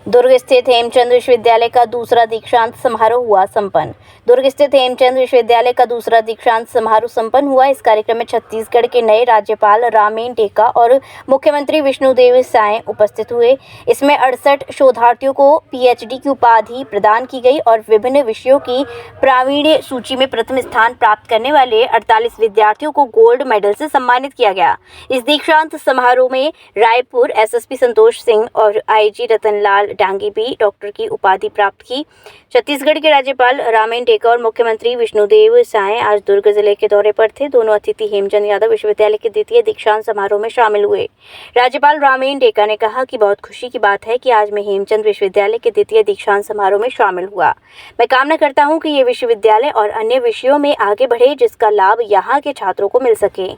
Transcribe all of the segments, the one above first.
दुर्ग स्थित हेमचंद विश्वविद्यालय का दूसरा दीक्षांत समारोह हुआ संपन्न। दुर्ग स्थित हेमचंद विश्वविद्यालय का दूसरा दीक्षांत समारोह संपन्न हुआ। इस कार्यक्रम में छत्तीसगढ़ के नए राज्यपाल रामेन टेका और मुख्यमंत्री विष्णुदेव साय उपस्थित हुए। इसमें 68 शोधार्थियों को पीएचडी की उपाधि प्रदान की गई और विभिन्न विषयों की प्रावीण्य सूची में प्रथम स्थान प्राप्त करने वाले 48 विद्यार्थियों को गोल्ड मेडल से सम्मानित किया गया। इस दीक्षांत समारोह में रायपुर एसएसपी संतोष सिंह और आईजी रतनलाल डांगी भी डॉक्टर की उपाधि प्राप्त की। छत्तीसगढ़ के राज्यपाल रामेन टेका और मुख्यमंत्री विष्णुदेव साय आज दुर्ग जिले के दौरे पर थे। दोनों अतिथि हेमचंद यादव विश्वविद्यालय के द्वितीय दीक्षांत समारोह में शामिल हुए। राज्यपाल रामेन टेका ने कहा कि बहुत खुशी की बात है कि आज मैं हेमचंद विश्वविद्यालय के द्वितीय दीक्षांत समारोह में शामिल हुआ। मैं कामना करता हूं कि ये विश्वविद्यालय और अन्य विषयों में आगे बढ़े, जिसका लाभ यहाँ के छात्रों को मिल सके।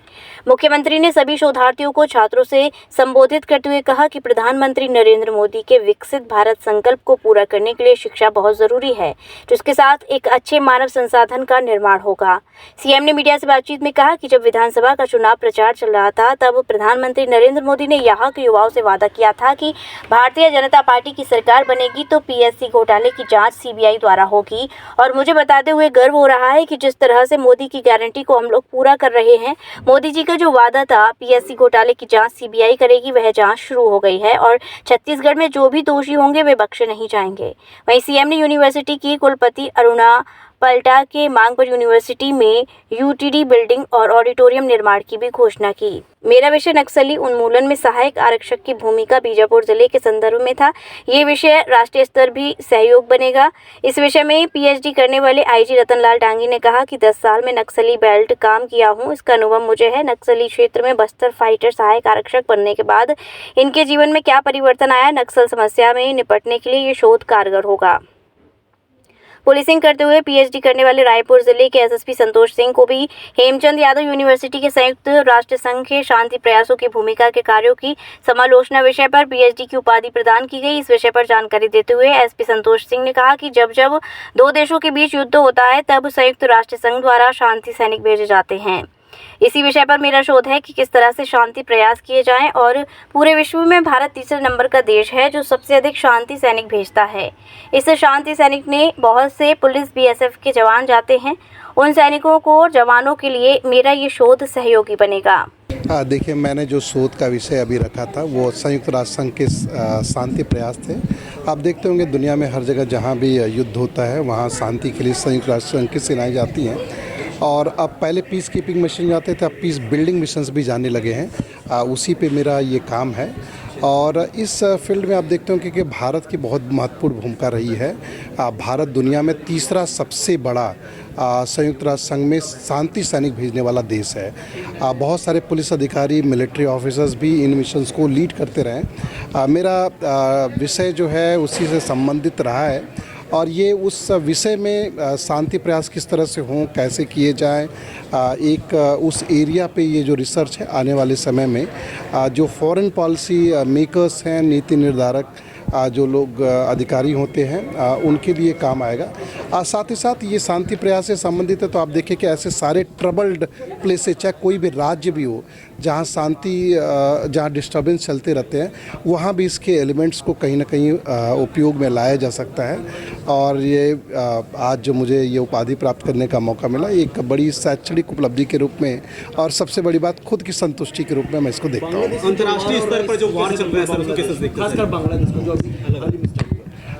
मुख्यमंत्री ने सभी शोधार्थियों को छात्रों से संबोधित करते हुए कहा कि प्रधानमंत्री नरेंद्र मोदी के विकसित भारत संकल्प को पूरा करने के लिए शिक्षा बहुत जरूरी है, जिसके साथ एक अच्छे मानव संसाधन का निर्माण होगा। सीएम ने मीडिया से बातचीत में कहा कि जब विधानसभा का चुनाव प्रचार चल रहा था, तब प्रधानमंत्री नरेंद्र मोदी ने यहाँ के युवाओं से वादा किया था कि भारतीय जनता पार्टी की सरकार बनेगी तो पीएससी घोटाले की जांच सीबीआई द्वारा होगी। और मुझे बताते हुए गर्व हो रहा है कि जिस तरह से मोदी की गारंटी को हम लोग पूरा कर रहे हैं। मोदी जी का जो वादा था पीएससी घोटाले की जांच सीबीआई करेगी, वह जांच शुरू हो गई है और छत्तीसगढ़ में जो भी दोषी होंगे वे बख्शे नहीं जाएंगे। वहीं सीएम ने यूनिवर्सिटी की कुलपति अरुणा पलटा के मांग पर यूनिवर्सिटी में यूटीडी बिल्डिंग और ऑडिटोरियम निर्माण की भी घोषणा की। मेरा विषय नक्सली उन्मूलन में सहायक आरक्षक की भूमिका बीजापुर जिले के संदर्भ में था। ये विषय राष्ट्रीय स्तर भी सहयोग बनेगा। इस विषय में पीएचडी करने वाले आईजी रतनलाल डांगी ने कहा कि 10 साल में नक्सली बेल्ट काम किया हूँ, इसका अनुभव मुझे है। नक्सली क्षेत्र में बस्तर फाइटर सहायक आरक्षक बनने के बाद इनके जीवन में क्या परिवर्तन आया, नक्सल समस्या में निपटने के लिए ये शोध कारगर होगा। पुलिसिंग करते हुए पीएचडी करने वाले रायपुर जिले के एसएसपी संतोष सिंह को भी हेमचंद यादव यूनिवर्सिटी के संयुक्त राष्ट्र संघ के शांति प्रयासों की भूमिका के कार्यों की समालोचना विषय पर पीएचडी की उपाधि प्रदान की गई। इस विषय पर जानकारी देते हुए एसपी संतोष सिंह ने कहा कि जब जब दो देशों के बीच युद्ध होता है, तब संयुक्त राष्ट्र संघ द्वारा शांति सैनिक भेजे जाते हैं। इसी विषय पर मेरा शोध है कि किस तरह से शांति प्रयास किए जाएं और पूरे विश्व में भारत तीसरे नंबर का देश है जो सबसे अधिक शांति सैनिक भेजता है। इस शांति सैनिक ने बहुत से पुलिस बीएसएफ के जवान जाते हैं। उन सैनिकों को जवानों के लिए मेरा ये शोध सहयोगी बनेगा। देखिए, मैंने जो शोध का विषय अभी रखा था वो संयुक्त राष्ट्र संघ के शांति प्रयास थे। आप देखते होंगे दुनिया में हर जगह जहाँ भी युद्ध होता है वहाँ शांति के लिए संयुक्त राष्ट्र संघ की सेनाएं जाती हैं। और अब पहले पीस कीपिंग मिशन जाते थे, अब पीस बिल्डिंग मिशंस भी जाने लगे हैं। उसी पे मेरा ये काम है। और इस फील्ड में आप देखते हो कि भारत की बहुत महत्वपूर्ण भूमिका रही है। भारत दुनिया में तीसरा सबसे बड़ा संयुक्त राष्ट्र संघ में शांति सैनिक भेजने वाला देश है। बहुत सारे पुलिस अधिकारी, मिलिट्री ऑफिसर्स भी इन मिशंस को लीड करते रहे। मेरा विषय जो है उसी से संबंधित रहा है और ये उस विषय में शांति प्रयास किस तरह से हों, कैसे किए जाएं, एक उस एरिया पे ये जो रिसर्च है आने वाले समय में जो फॉरेन पॉलिसी मेकर्स हैं, नीति निर्धारक जो लोग अधिकारी होते हैं उनके लिए काम आएगा। साथ ही साथ ये शांति प्रयास से संबंधित है। तो आप देखिए कि ऐसे सारे ट्रबल्ड प्लेसेस, चाहे कोई भी राज्य भी हो जहाँ शांति जहाँ डिस्टर्बेंस चलते रहते हैं, वहाँ भी इसके एलिमेंट्स को कहीं ना कहीं उपयोग में लाया जा सकता है। और ये आज जो मुझे ये उपाधि प्राप्त करने का मौका मिला, एक बड़ी शैक्षणिक उपलब्धि के रूप में और सबसे बड़ी बात खुद की संतुष्टि के रूप में मैं इसको देखता हूँ। अंतर्राष्ट्रीय स्तर पर जो वार चल रहा है सर, उसको कैसे देखते हैं? खासकर बांग्लादेश को जो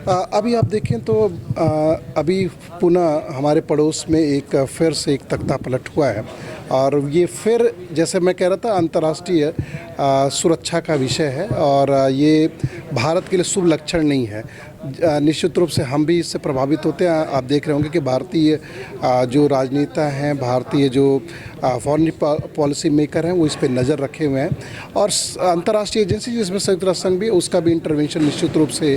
अभी आप देखें तो अभी पुनः हमारे पड़ोस में एक फिर से एक तख्ता पलट हुआ है और ये फिर जैसे मैं कह रहा था अंतर्राष्ट्रीय सुरक्षा का विषय है और ये भारत के लिए शुभ लक्षण नहीं है। निश्चित रूप से हम भी इससे प्रभावित होते हैं। आप देख रहे होंगे कि भारतीय जो राजनेता हैं, भारतीय जो फॉरेन पॉलिसी मेकर हैं, वो इस पे नज़र रखे हुए हैं और अंतर्राष्ट्रीय एजेंसी जिसमें संयुक्त राष्ट्र संघ भी है, उसका भी इंटरवेंशन निश्चित रूप से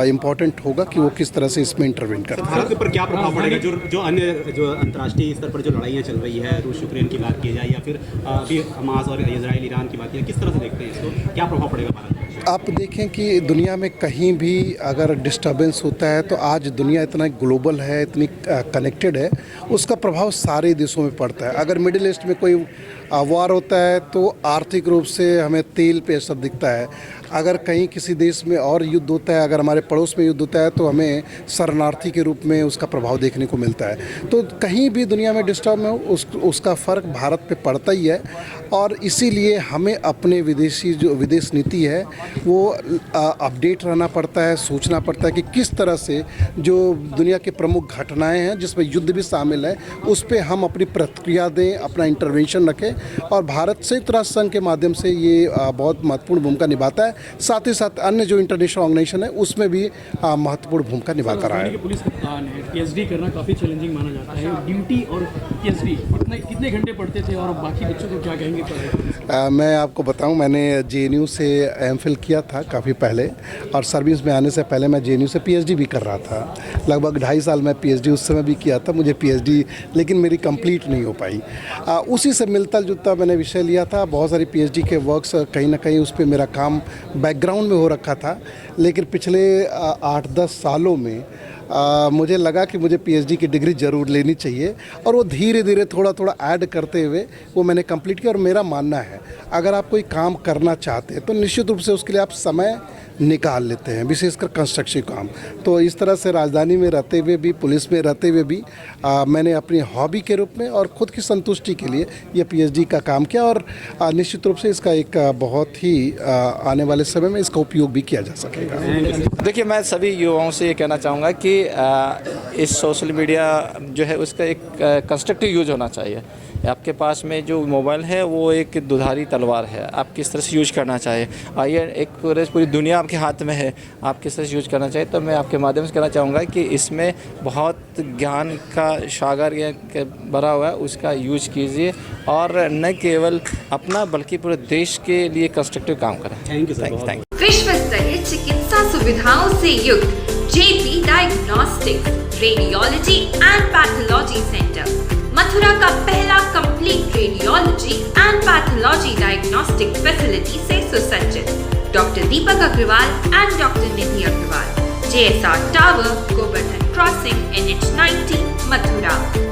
इम्पॉर्टेंट होगा कि वो किस तरह से इसमें इंटरवेंट करते हैं। भारत पर क्या प्रभाव पड़ेगा जो अन्य जो अंतर्राष्ट्रीय स्तर पर जो लड़ाइयाँ चल रही है, रूस यूक्रेन की बात की जाए या फिर अभी हमास और इजराइल ईरान की बात की जाए, किस तरह से देखते हैं इसको, क्या प्रभाव पड़ेगा भारत पर? आप देखें कि दुनिया में कहीं भी अगर डिस्टर्बेंस होता है तो आज दुनिया इतना ग्लोबल है, इतनी कनेक्टेड है, उसका प्रभाव सारे देशों में पड़ता है। अगर मिडिल ईस्ट में कोई वार होता है तो आर्थिक रूप से हमें तेल पे असर दिखता है। अगर कहीं किसी देश में और युद्ध होता है, अगर हमारे पड़ोस में युद्ध होता है तो हमें शरणार्थी के रूप में उसका प्रभाव देखने को मिलता है। तो कहीं भी दुनिया में डिस्टर्ब में उसका फ़र्क भारत पे पड़ता ही है और इसीलिए हमें अपने विदेशी जो विदेश नीति है वो अपडेट रहना पड़ता है, सोचना पड़ता है कि किस तरह से जो दुनिया की प्रमुख घटनाएं हैं जिसमें युद्ध भी शामिल है उस पर हम अपनी प्रतिक्रिया दें, अपना इंटरवेंशन रखें और भारत संयुक्त राष्ट्र संघ के माध्यम से ये बहुत महत्वपूर्ण भूमिका निभाता है। साथ ही साथ अन्य जो इंटरनेशनल ऑर्गेनाइजेशन है उसमें भी महत्वपूर्ण भूमिका निभाता रहा है। पुलिस कप्तान है, पीएचडी करना काफ़ी चैलेंजिंग माना जाता है। ड्यूटी और पीएचडी कितने घंटे पढ़ते थे और बाकी बच्चों को क्या कहेंगे पढ़ाई? मैं आपको बताऊं, मैंने जेएनयू से एमफिल किया था काफ़ी पहले और सर्विस में आने से पहले मैं जेएनयू से पीएचडी भी कर रहा था। लगभग 2.5 साल मैं पीएचडी उस समय भी किया था। मुझे पीएचडी लेकिन मेरी कंप्लीट नहीं हो पाई। उसी से मिलता जुलता मैंने विषय लिया था। बहुत सारी पीएचडी के वर्क्स कहीं ना कहीं उस पर मेरा काम बैकग्राउंड में हो रखा था, लेकिन पिछले 8-10 सालों में मुझे लगा कि मुझे पीएचडी की डिग्री ज़रूर लेनी चाहिए और वो धीरे धीरे थोड़ा थोड़ा ऐड करते हुए वो मैंने कंप्लीट किया। और मेरा मानना है अगर आप कोई काम करना चाहते हैं तो निश्चित रूप से उसके लिए आप समय निकाल लेते हैं, विशेषकर कंस्ट्रक्शन काम। तो इस तरह से राजधानी में रहते हुए भी, पुलिस में रहते हुए भी मैंने अपनी हॉबी के रूप में और ख़ुद की संतुष्टि के लिए ये पीएचडी का काम किया और निश्चित रूप से इसका एक बहुत ही आने वाले समय में इसका उपयोग भी किया जा सकेगा। देखिए, मैं सभी युवाओं से ये कहना चाहूँगा कि इस सोशल मीडिया जो है उसका एक कंस्ट्रक्टिव यूज होना चाहिए। आपके पास में जो मोबाइल है वो एक दुधारी तलवार है, आप किस तरह से यूज करना चाहिए। आइए, एक पूरी दुनिया आपके हाथ में है, आप किस तरह से यूज करना चाहिए। तो मैं आपके माध्यम से कहना चाहूँगा कि इसमें बहुत ज्ञान का सागर भरा हुआ है, उसका यूज कीजिए और न केवल अपना बल्कि पूरे देश के लिए कंस्ट्रक्टिव काम करें। Thank you sir. Thank you. विश्व स्तरीय चिकित्सा सुविधाओं से युक्त JP diagnostics radiology and pathology centre Mathura का पहला complete radiology and pathology diagnostic facility से सुसज्जित। Doctor Deepak Agarwal and doctor Nidhi Agarwal, JSR tower, Govardhan crossing, NH90, Mathura.